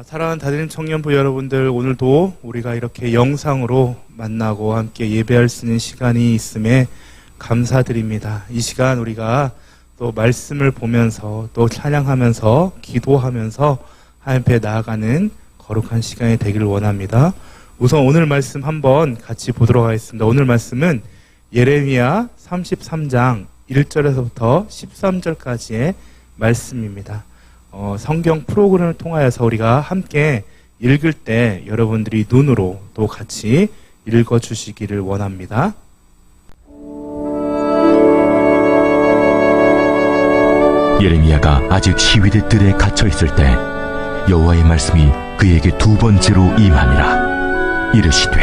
사랑하는 다들 청년부 여러분들, 오늘도 우리가 이렇게 영상으로 만나고 함께 예배할 수 있는 시간이 있음에 감사드립니다. 이 시간 우리가 또 말씀을 보면서 또 찬양하면서 기도하면서 하나님 앞에 나아가는 거룩한 시간이 되기를 원합니다. 우선 오늘 말씀 한번 같이 보도록 하겠습니다. 오늘 말씀은 예레미야 33장 1절에서부터 13절까지의 말씀입니다. 성경 프로그램을 통하여서 우리가 함께 읽을 때 여러분들이 눈으로 또 같이 읽어주시기를 원합니다. 예레미야가 아직 시위대 뜰에 갇혀있을 때 여호와의 말씀이 그에게 두 번째로 임하니라. 이르시되,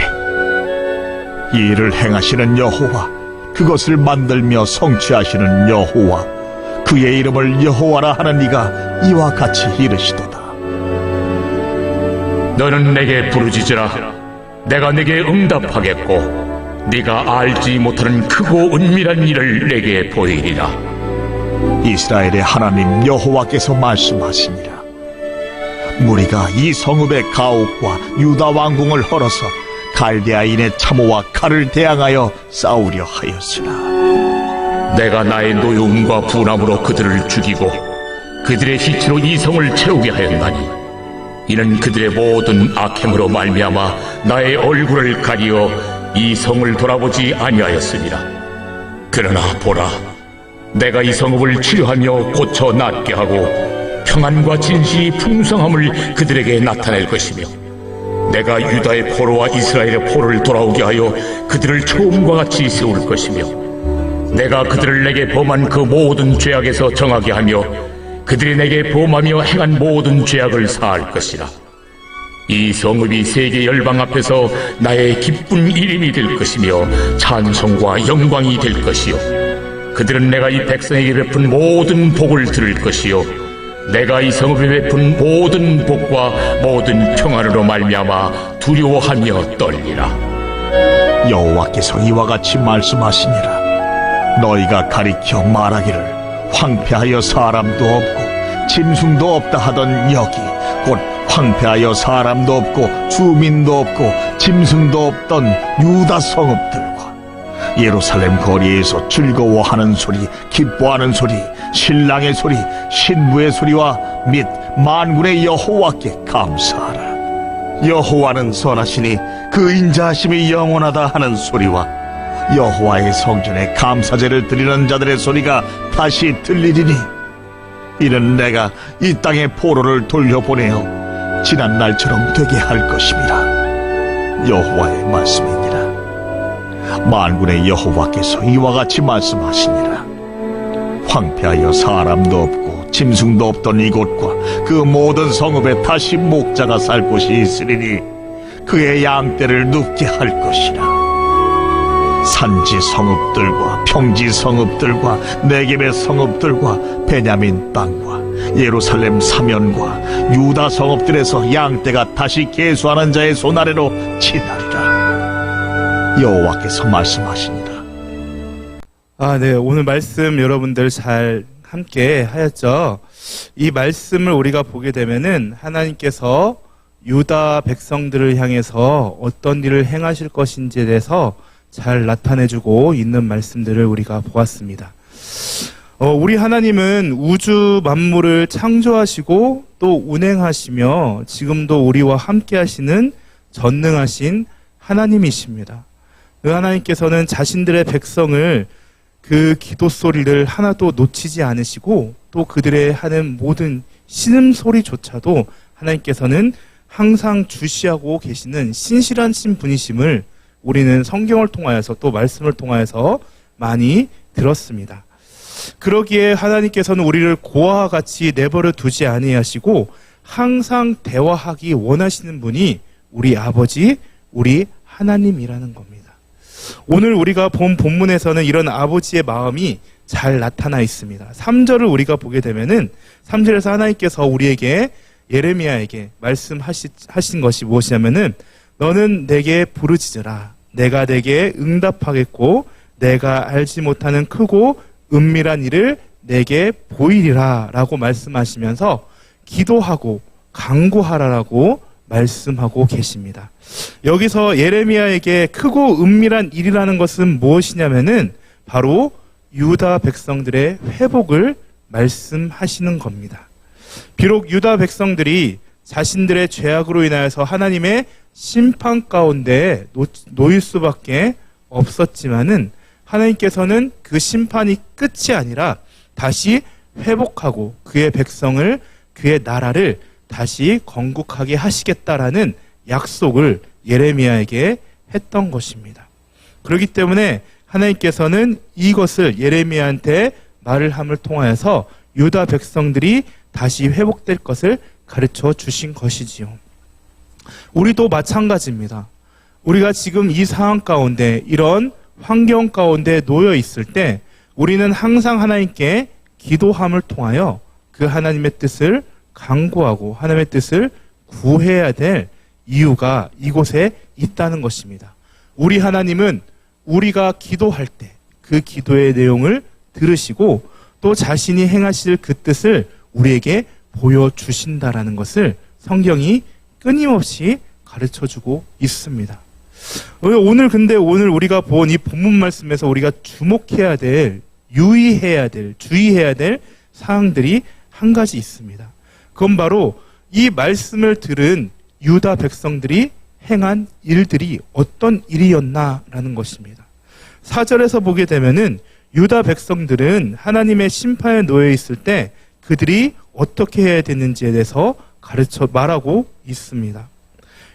이 일을 행하시는 여호와, 그것을 만들며 성취하시는 여호와, 그의 이름을 여호와라 하는 이가 이와 같이 이르시도다. 너는 내게 부르짖으라. 내가 내게 응답하겠고 네가 알지 못하는 크고 은밀한 일을 내게 보이리라. 이스라엘의 하나님 여호와께서 말씀하시니라. 무리가 이 성읍의 가옥과 유다 왕궁을 헐어서 갈대아인의 참호와 칼을 대항하여 싸우려 하였으나, 내가 나의 노여움과 분함으로 그들을 죽이고 그들의 희치로 이 성을 채우게 하였나니, 이는 그들의 모든 악행으로 말미암아 나의 얼굴을 가리어 이 성을 돌아보지 아니하였습니다. 그러나 보라, 내가 이 성읍을 치료하며 고쳐 낫게 하고 평안과 진실이 풍성함을 그들에게 나타낼 것이며, 내가 유다의 포로와 이스라엘의 포로를 돌아오게 하여 그들을 처음과 같이 세울 것이며, 내가 그들을 내게 범한 그 모든 죄악에서 정하게 하며 그들이 내게 범하며 행한 모든 죄악을 사할 것이라. 이 성읍이 세계 열방 앞에서 나의 기쁜 이름이 될 것이며 찬송과 영광이 될 것이요, 그들은 내가 이 백성에게 베푼 모든 복을 들을 것이요, 내가 이 성읍에 베푼 모든 복과 모든 평안으로 말미암아 두려워하며 떨리라. 여호와께서 이와 같이 말씀하시니라. 너희가 가리켜 말하기를 황폐하여 사람도 없고 짐승도 없다 하던 여기, 곧 황폐하여 사람도 없고 주민도 없고 짐승도 없던 유다 성읍들과 예루살렘 거리에서 즐거워하는 소리, 기뻐하는 소리, 신랑의 소리, 신부의 소리와 및 만군의 여호와께 감사하라. 여호와는 선하시니 그 인자하심이 영원하다 하는 소리와 여호와의 성전에 감사제를 드리는 자들의 소리가 다시 들리리니, 이는 내가 이 땅의 포로를 돌려보내어 지난 날처럼 되게 할 것임이라. 여호와의 말씀이니라. 만군의 여호와께서 이와 같이 말씀하시니라. 황폐하여 사람도 없고 짐승도 없던 이곳과 그 모든 성읍에 다시 목자가 살 곳이 있으리니 그의 양떼를 눕게 할 것이라. 산지 성읍들과 평지 성읍들과 네겝의 성읍들과 베냐민 땅과 예루살렘 사면과 유다 성읍들에서 양떼가 다시 계수하는 자의 손 아래로 치나리라. 여호와께서 말씀하시니라. 네, 오늘 말씀 여러분들 잘 함께 하였죠. 이 말씀을 우리가 보게 되면은 하나님께서 유다 백성들을 향해서 어떤 일을 행하실 것인지에 대해서 잘 나타내주고 있는 말씀들을 우리가 보았습니다. 우리 하나님은 우주 만물을 창조하시고 또 운행하시며 지금도 우리와 함께 하시는 전능하신 하나님이십니다. 그 하나님께서는 자신들의 백성을 그 기도 소리를 하나도 놓치지 않으시고 또 그들의 하는 모든 신음소리조차도 하나님께서는 항상 주시하고 계시는 신실하신 분이심을 우리는 성경을 통하여서 또 말씀을 통하여서 많이 들었습니다. 그러기에 하나님께서는 우리를 고아와 같이 내버려 두지 아니하시고 항상 대화하기 원하시는 분이 우리 아버지, 우리 하나님이라는 겁니다. 오늘 우리가 본 본문에서는 이런 아버지의 마음이 잘 나타나 있습니다. 3절을 우리가 보게 되면은 3절에서 하나님께서 우리에게 예레미야에게 말씀하신 것이 무엇이냐면은, 너는 내게 부르짖으라. 내가 내게 응답하겠고 내가 알지 못하는 크고 은밀한 일을 내게 보이리라 라고 말씀하시면서 기도하고 강구하라라고 말씀하고 계십니다. 여기서 예레미야에게 크고 은밀한 일이라는 것은 무엇이냐면은 바로 유다 백성들의 회복을 말씀하시는 겁니다. 비록 유다 백성들이 자신들의 죄악으로 인하여서 하나님의 심판 가운데 놓일 수밖에 없었지만은 하나님께서는 그 심판이 끝이 아니라 다시 회복하고 그의 백성을, 그의 나라를 다시 건국하게 하시겠다라는 약속을 예레미야에게 했던 것입니다. 그렇기 때문에 하나님께서는 이것을 예레미야한테 말을 함을 통하여서 유다 백성들이 다시 회복될 것을 가르쳐 주신 것이지요. 우리도 마찬가지입니다. 우리가 지금 이 상황 가운데, 이런 환경 가운데 놓여 있을 때 우리는 항상 하나님께 기도함을 통하여 그 하나님의 뜻을 간구하고 하나님의 뜻을 구해야 될 이유가 이곳에 있다는 것입니다. 우리 하나님은 우리가 기도할 때 그 기도의 내용을 들으시고 또 자신이 행하실 그 뜻을 우리에게 보여주신다라는 것을 성경이 끊임없이 가르쳐주고 있습니다. 오늘 우리가 본 이 본문 말씀에서 우리가 주목해야 될, 유의해야 될, 주의해야 될 사항들이 한 가지 있습니다. 그건 바로 이 말씀을 들은 유다 백성들이 행한 일들이 어떤 일이었나라는 것입니다. 4절에서 보게 되면은 유다 백성들은 하나님의 심판에 놓여 있을 때 그들이 어떻게 해야 되는지에 대해서 가르쳐 말하고 있습니다.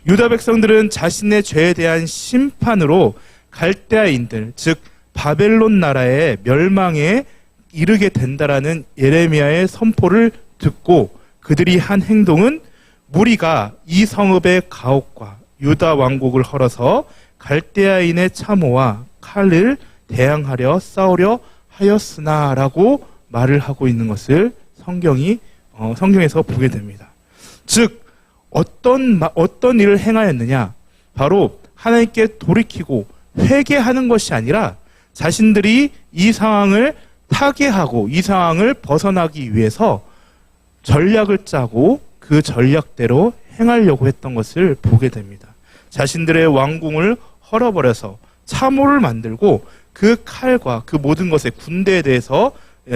유다 백성들은 자신의 죄에 대한 심판으로 갈대아인들, 즉 바벨론 나라의 멸망에 이르게 된다라는 예레미야의 선포를 듣고 그들이 한 행동은 무리가 이 성읍의 가옥과 유다 왕국을 헐어서 갈대아인의 참호와 칼을 대항하려 싸우려 하였으나라고 말을 하고 있는 것을 성경에서 보게 됩니다. 즉 어떤 일을 행하였느냐? 바로 하나님께 돌이키고 회개하는 것이 아니라 자신들이 이 상황을 타개하고 이 상황을 벗어나기 위해서 전략을 짜고 그 전략대로 행하려고 했던 것을 보게 됩니다. 자신들의 왕궁을 헐어버려서 참호를 만들고 그 칼과 그 모든 것의 군대에 대해서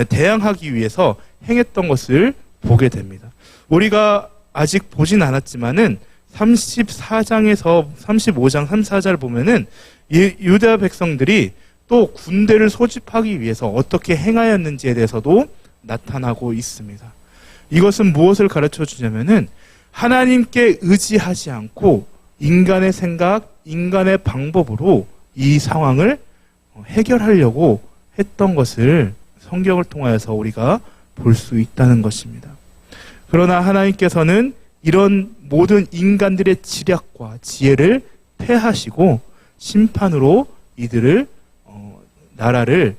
대항하기 위해서 행했던 것을 보게 됩니다. 우리가 아직 보진 않았지만은 34장에서 35장 34절 보면은 유다 백성들이 또 군대를 소집하기 위해서 어떻게 행하였는지에 대해서도 나타나고 있습니다. 이것은 무엇을 가르쳐 주냐면은 하나님께 의지하지 않고 인간의 생각, 인간의 방법으로 이 상황을 해결하려고 했던 것을 성경을 통하여서 우리가 볼 수 있다는 것입니다. 그러나 하나님께서는 이런 모든 인간들의 지략과 지혜를 패하시고 심판으로 이들을 나라를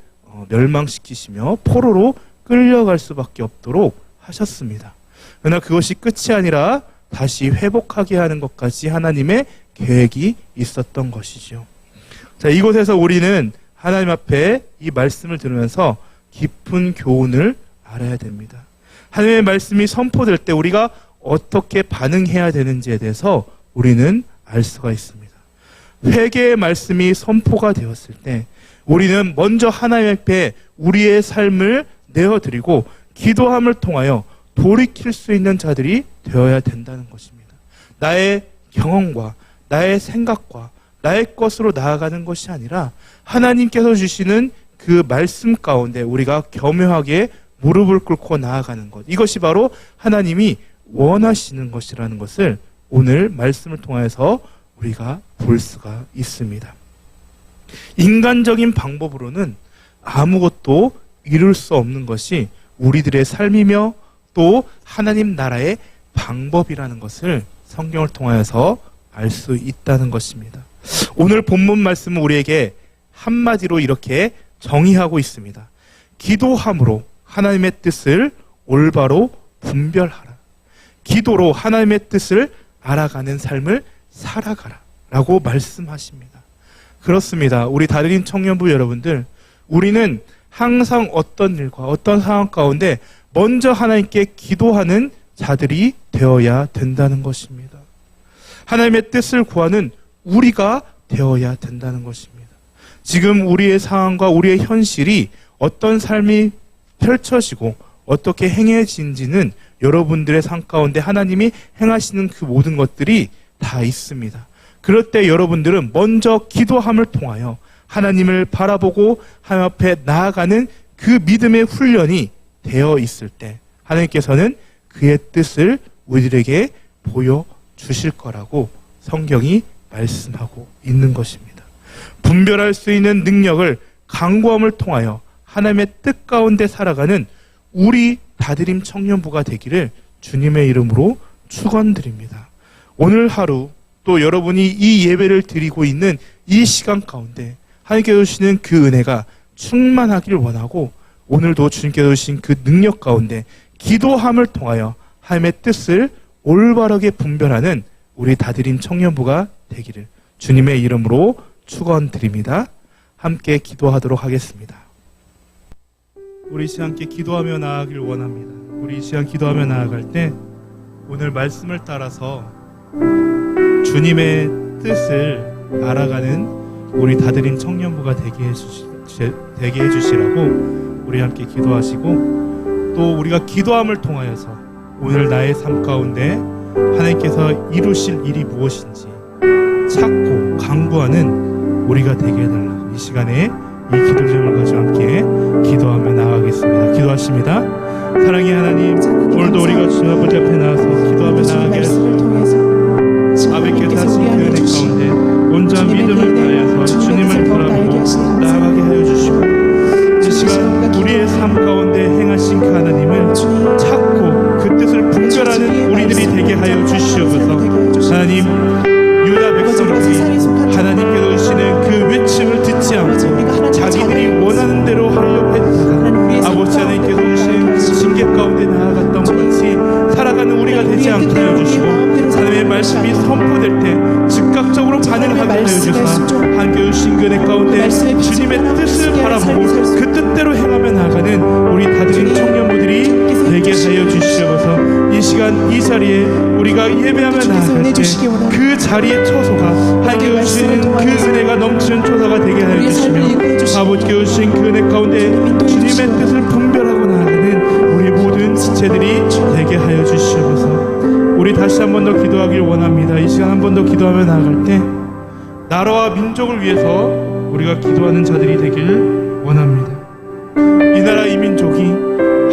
멸망시키시며 포로로 끌려갈 수밖에 없도록 하셨습니다. 그러나 그것이 끝이 아니라 다시 회복하게 하는 것까지 하나님의 계획이 있었던 것이죠. 자, 이곳에서 우리는 하나님 앞에 이 말씀을 들으면서 깊은 교훈을 알아야 됩니다. 하나님의 말씀이 선포될 때 우리가 어떻게 반응해야 되는지에 대해서 우리는 알 수가 있습니다. 회개의 말씀이 선포가 되었을 때 우리는 먼저 하나님 앞에 우리의 삶을 내어드리고 기도함을 통하여 돌이킬 수 있는 자들이 되어야 된다는 것입니다. 나의 경험과 나의 생각과 나의 것으로 나아가는 것이 아니라 하나님께서 주시는 그 말씀 가운데 우리가 겸허하게 무릎을 꿇고 나아가는 것, 이것이 바로 하나님이 원하시는 것이라는 것을 오늘 말씀을 통해서 우리가 볼 수가 있습니다. 인간적인 방법으로는 아무것도 이룰 수 없는 것이 우리들의 삶이며 또 하나님 나라의 방법이라는 것을 성경을 통하여서 알 수 있다는 것입니다. 오늘 본문 말씀은 우리에게 한마디로 이렇게 정의하고 있습니다. 기도함으로 하나님의 뜻을 올바로 분별하라. 기도로 하나님의 뜻을 알아가는 삶을 살아가라 라고 말씀하십니다. 그렇습니다. 우리 다른 청년부 여러분들, 우리는 항상 어떤 일과 어떤 상황 가운데 먼저 하나님께 기도하는 자들이 되어야 된다는 것입니다. 하나님의 뜻을 구하는 우리가 되어야 된다는 것입니다. 지금 우리의 상황과 우리의 현실이 어떤 삶이 펼쳐지고 어떻게 행해진지는 여러분들의 삶 가운데 하나님이 행하시는 그 모든 것들이 다 있습니다. 그럴 때 여러분들은 먼저 기도함을 통하여 하나님을 바라보고 하나님 앞에 나아가는 그 믿음의 훈련이 되어 있을 때 하나님께서는 그의 뜻을 우리들에게 보여주실 거라고 성경이 말씀하고 있는 것입니다. 분별할 수 있는 능력을 간구함을 통하여 하나님의 뜻 가운데 살아가는 우리 다드림 청년부가 되기를 주님의 이름으로 축원드립니다. 오늘 하루 또 여러분이 이 예배를 드리고 있는 이 시간 가운데 하나님께서 주시는 그 은혜가 충만하기를 원하고 오늘도 주님께서 주신 그 능력 가운데 기도함을 통하여 하나님의 뜻을 올바르게 분별하는 우리 다드림 청년부가 되기를 주님의 이름으로 축원드립니다. 함께 기도하도록 하겠습니다. 우리 시간 함께 기도하며 나아가길 원합니다. 우리 시간 기도하며 나아갈 때 오늘 말씀을 따라서 주님의 뜻을 알아가는 우리 다드림 청년부가 되게 해주시라고 우리 함께 기도하시고 또 우리가 기도함을 통하여서 오늘 나의 삶 가운데 하나님께서 이루실 일이 무엇인지 찾고 간구하는 우리가 되게 해달라고 이 시간에 이 기도 제목을 가지고 함께 기도하며 나아가겠습니다. 기도하십니다. 사랑의 하나님, 오늘도 우리가 주님 아버지 앞에 나와서 기도하며 나아가게 하시고 아버지께서 하신 그 은혜 가운데 온전한 믿음을 다하여서 주님을 바라보고 나아가게 하여 주시고 이 시간 우리의 삶 가운데 행하신 그 하나님을 찾고 그 뜻을 분별하는 우리들이 되게 하여 주시옵소서. 하나님, 유다 백성들이 하나님께서 주시는 그 외침을 듣지 않고 자기들이 원하는 대로 하려고 했다가 아버지 하나님께서 주시는 그 징계 가운데 나아갔던 것 같이 살아가는 우리가 되지 않게 하여 주시고 하나님의 말씀이 선포될 때 즉각적으로 반응하게 하여 주셔서 하나님께서 주신 그 은혜 가운데 주님의 뜻을 바라보고 그 뜻대로 행하며 나아가는 우리 다드림 청년부들이 되게 하여 주시옵소서. 이 시간 이 자리에 우리가 예배하며 나아갈 때 그 자리의 처소가 하나님께서 주시는 그 은혜가 넘치는 처소가 되게 하여 주시며 아버지께서 주신 그 은혜 가운데 주님의 뜻을 분별하고 나아가는 우리 모든 지체들이 되게 하여 주시옵소서. 우리 다시 한 번 더 기도하길 원합니다. 이 시간 한 번 더 기도하며 나아갈 때 나라와 민족을 위해서 우리가 기도하는 자들이 되길 원합니다. 이 나라 이 민족이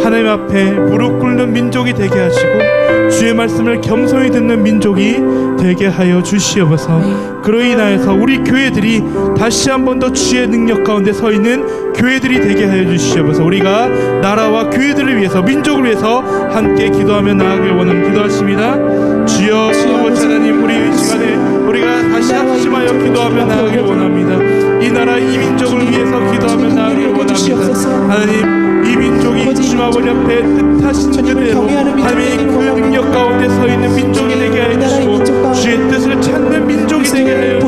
하나님 앞에 무릎 꿇는 민족이 되게 하시고 주의 말씀을 겸손히 듣는 민족이 되게 하여 주시옵소서. 그로 인하여서 우리 교회들이 다시 한 번 더 주의 능력 가운데 서 있는 교회들이 되게 하여 주시옵소서. 우리가 나라와 교회들을 위해서 민족을 위해서 함께 기도하며 나아가길 원하는 기도하십니다. 주여 아버지 하나님, 우리 이 시간에 우리가 다시 합심하여 기도하며 나아가길 원합니다. 이 나라 이 민족을 위해서 기도하며 나아가길 원합니다. 하나님, 이 민족이 주님 아버지 앞에 뜻하신 그대로 하나님의 그 능력 가운데 서 있는 민족이 되게 하여 주시고 주의 뜻을 찾는 민족이 되게 하여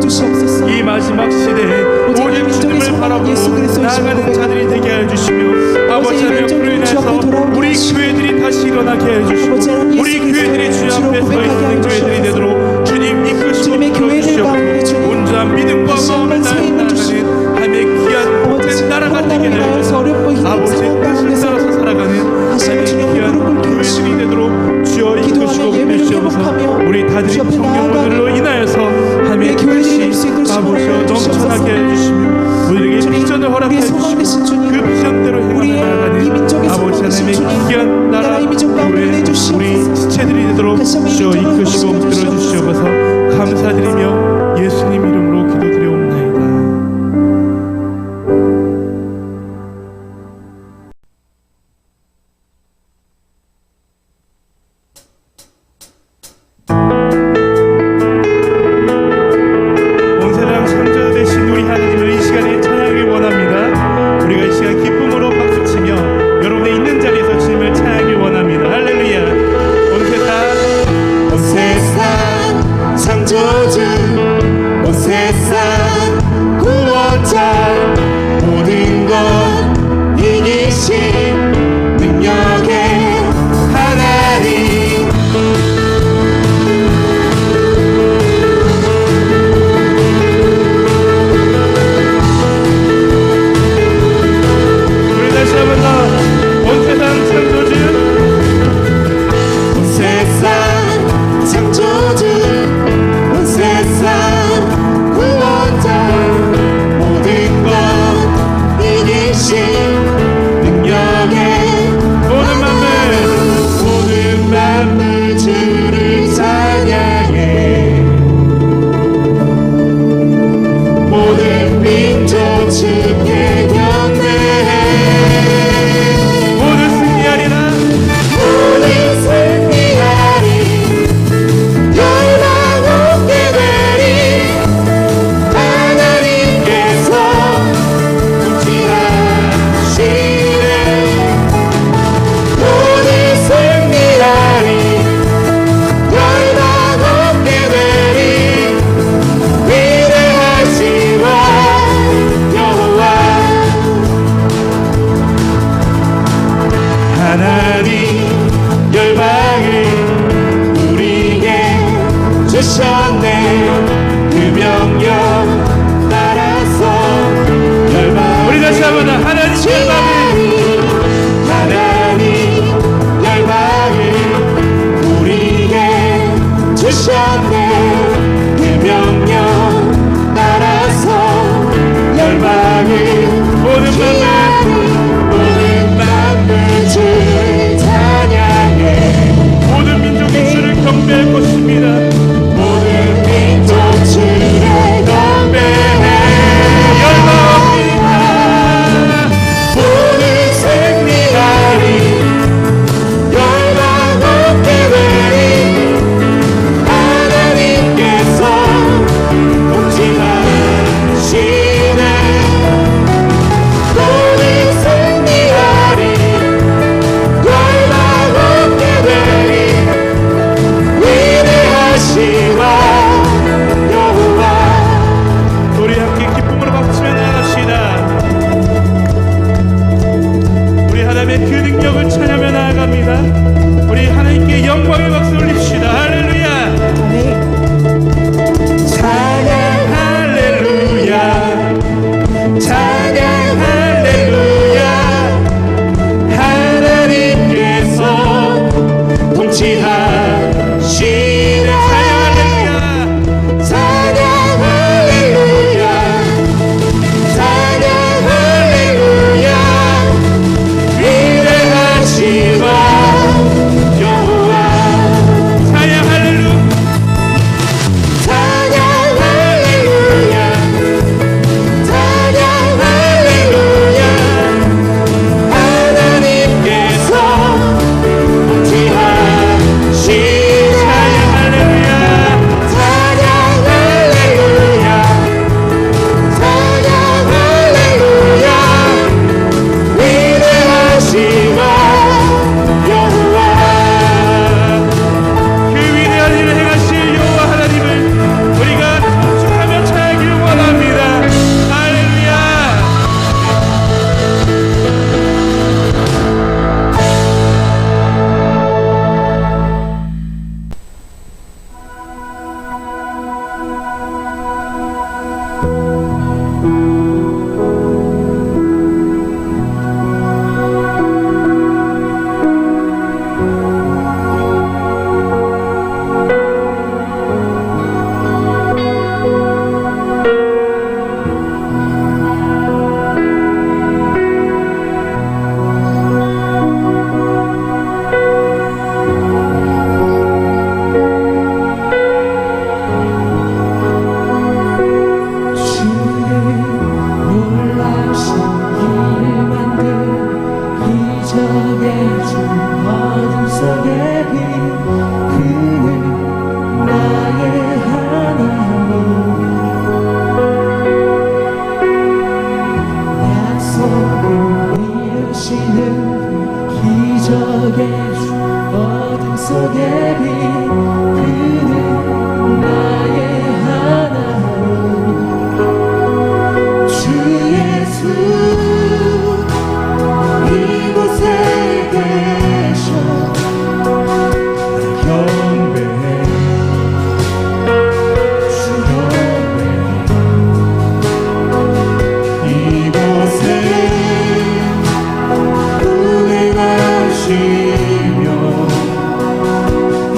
주시옵소서. 이 마지막 시대에 오직 주님을 바라보고 나아가는 자들이 되게 하여 주시며 아버지 하나님, 그로 인해서 우리 교회들이 다시 일어나게 하여 주시고 우리 교회들이 주님 앞에 서 있는 교회들이 되도록 주님 이끄시고 주시옵소서. 온전한 믿음과 마음을 다해 나아가는 하나님의 귀한 모든 나라가 되게 하여 주시고 아버지의 뜻을 따라서 살아가는 하나님의 귀한 교회들이 되도록 주여 이끄시고 주시옵소서. 우리 다드림 청년부들로 인하여서 하나님의 뜻이 아버지여 넘쳐나게 해주시며 우리에게 비전을 허락해 주시고 그 비전대로 행하며 나아가는 아버지 하나님의 귀한 나라 교회 우리 지체들이 되도록 주여 이끄시고 들어주시옵소서. 감사드리며 예수님 이름으로 기도드려옵나이다. 온 세상 창조주 되신 우리 하나님을 이 시간에 찬양하기 원합니다. 우리가 이 주셨네. 그 명령 따라서 열방. 우리 다시 한번 하나님 열방을, 하나님 열방을 우리에게 주셨네. 그 명령 따라서 열방을 모든 만물 주를 찬양해. 모든 민족이 주를 경배할 것입니다. 모든 민족 주를 경배해. 열방합니다. 모든 승리하리. 열방 얻게 되리. 하나님께서 통치하시네. 모든 승리하리. 열방 얻게 되리. 위대하시라 여호와. 우리 함께 기쁨으로 박수며 나아갑시다. 우리 하나님의 그 능력을 찬양하며 나아갑니다. 우리 하나님께 영광의 박수 올립시다. 할렐루야. 찬양 할렐루야. 찬양 할렐루야. 하나님께서 통치하시네. 찬양 할렐루야. 찬양 할렐루야. 위대하시라 여호와. 찬양 할렐루야. 찬양 할렐루야. 찬양 할렐루야. 하나님께서 통치하시네. 찬양 할렐루야. 찬양 할렐루야. 찬양 할렐루야. 위대하시라 여호와. 그 위대한 일을 행하실 여호와 하나님을 우리가 찬송하며 찬양하기를 원합니다. 할렐루야. 놀라신 길을 만든 기적의 주 어둠 속의 빛. 그는 나의 하나님. 약속을 이루시는 기적의 주 어둠 속의 빛. 그는 나의 하나님. 주 예수 이곳에 계셔. 경배해. 주 경배해. 이곳에 운행하시며 이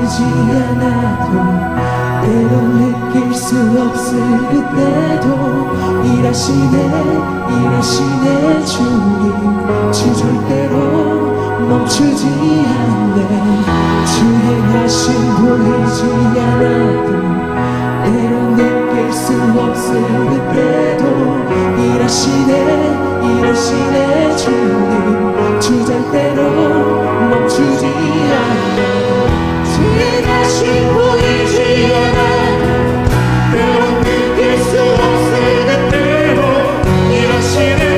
보이지 않아도 때론 느낄 수 없을 그때도 일하시네 주님 주 절대로 멈추지 않네 주 행하심 보이지 않아도 때론 느낄 수 없을 그때도 일하시네 주님 주 절대로 멈추지 않네 주 행하심 보이지 않아도 때론 느낄 수 없을 그때도 일하시네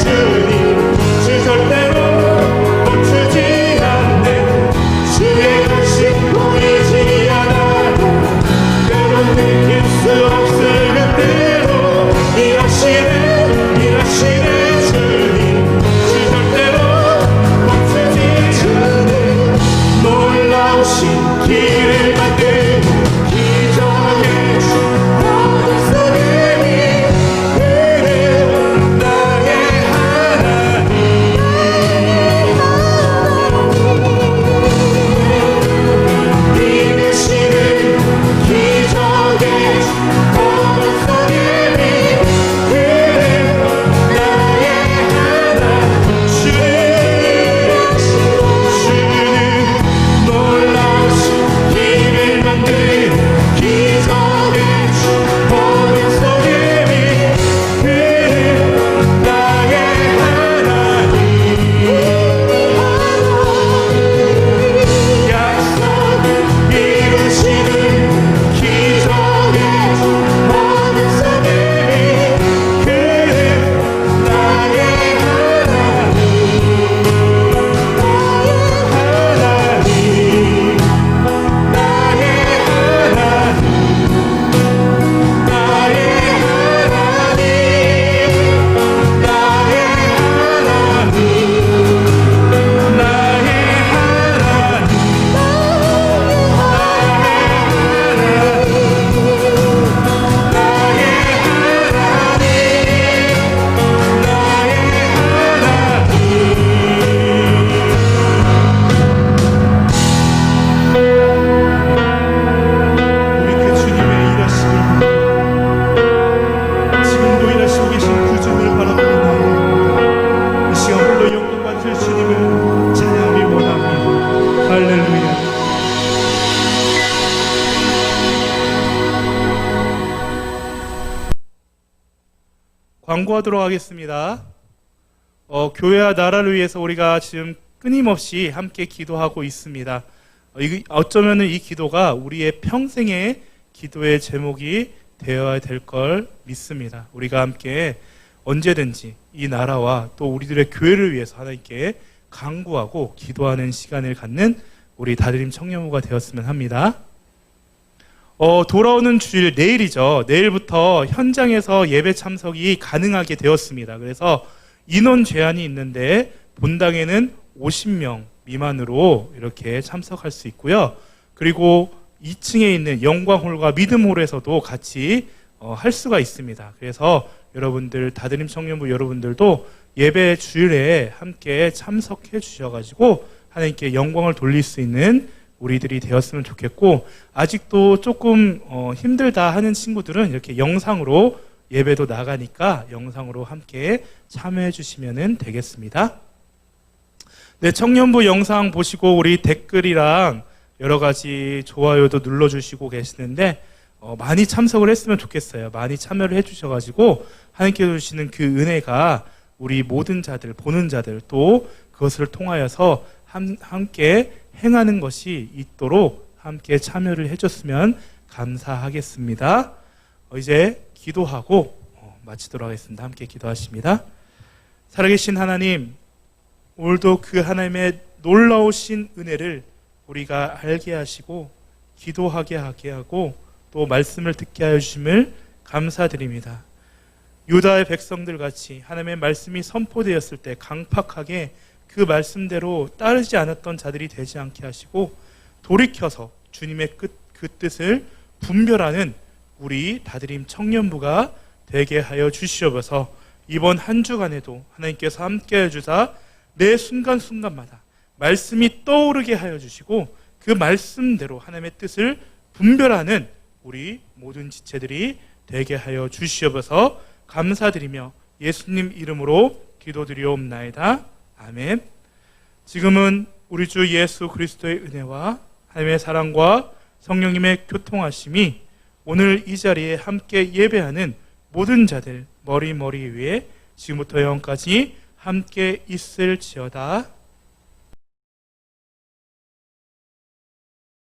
주님 주 절대로 멈추지 않네 주 행하심 보이지 않아도 때론 느낄 수 없을 그때도 일하시네 주님 주 절대로 멈추지 않네 놀라우신 길을 만들고 기적의 주 모든 소리니 그는 나의 하나님 이르시는 기적의 주 모든 소리니 그는 나의 하나님 주는 놀라우신 길을 만들고 기적의 주 모든 소리니 그는 나의 하나님 약속을 이루시는 기적의 주 모든 소리니 그는 나의 우리 그 주님의 일하심을 지금도 일하시고 계신 그 주님을 바라보는 나의 이 시간 홀로 영광 받으실 주님을 찬양하기 원합니다. 할렐루야. 광고하도록 하겠습니다. 교회와 나라를 위해서 우리가 지금 끊임없이 함께 기도하고 있습니다. 어쩌면 이 기도가 우리의 평생의 기도의 제목이 되어야 될 걸 믿습니다. 우리가 함께 언제든지 이 나라와 또 우리들의 교회를 위해서 하나님께 간구하고 기도하는 시간을 갖는 우리 다드림 청년부가 되었으면 합니다. 돌아오는 주일 내일이죠. 내일부터 현장에서 예배 참석이 가능하게 되었습니다. 그래서 인원 제한이 있는데 본당에는 50명 미만으로 이렇게 참석할 수 있고요. 그리고 2층에 있는 영광홀과 믿음홀에서도 같이 할 수가 있습니다. 그래서 여러분들 다드림 청년부 여러분들도 예배 주일에 함께 참석해 주셔가지고 하나님께 영광을 돌릴 수 있는 우리들이 되었으면 좋겠고, 아직도 조금 힘들다 하는 친구들은 이렇게 영상으로 예배도 나가니까 영상으로 함께 참여해 주시면 되겠습니다. 네, 청년부 영상 보시고 우리 댓글이랑 여러 가지 좋아요도 눌러주시고 계시는데 많이 참석을 했으면 좋겠어요. 많이 참여를 해주셔가지고 하나님께서 주시는 그 은혜가 우리 모든 자들, 보는 자들 또 그것을 통하여서 함께 행하는 것이 있도록 함께 참여를 해줬으면 감사하겠습니다. 이제 기도하고 마치도록 하겠습니다. 함께 기도하십니다. 살아계신 하나님, 오늘도 그 하나님의 놀라우신 은혜를 우리가 알게 하시고 기도하게 하게 하고 또 말씀을 듣게 하여 주심을 감사드립니다. 유다의 백성들 같이 하나님의 말씀이 선포되었을 때 강팍하게 그 말씀대로 따르지 않았던 자들이 되지 않게 하시고 돌이켜서 주님의 그 뜻을 분별하는 우리 다드림 청년부가 되게 하여 주시옵소서. 이번 한 주간에도 하나님께서 함께 해주사 매 순간순간마다 말씀이 떠오르게 하여 주시고 그 말씀대로 하나님의 뜻을 분별하는 우리 모든 지체들이 되게 하여 주시옵소서. 감사드리며 예수님 이름으로 기도드리옵나이다. 아멘. 지금은 우리 주 예수 그리스도의 은혜와 하나님의 사랑과 성령님의 교통하심이 오늘 이 자리에 함께 예배하는 모든 자들 머리 위에 지금부터 영원까지 함께 있을지어다.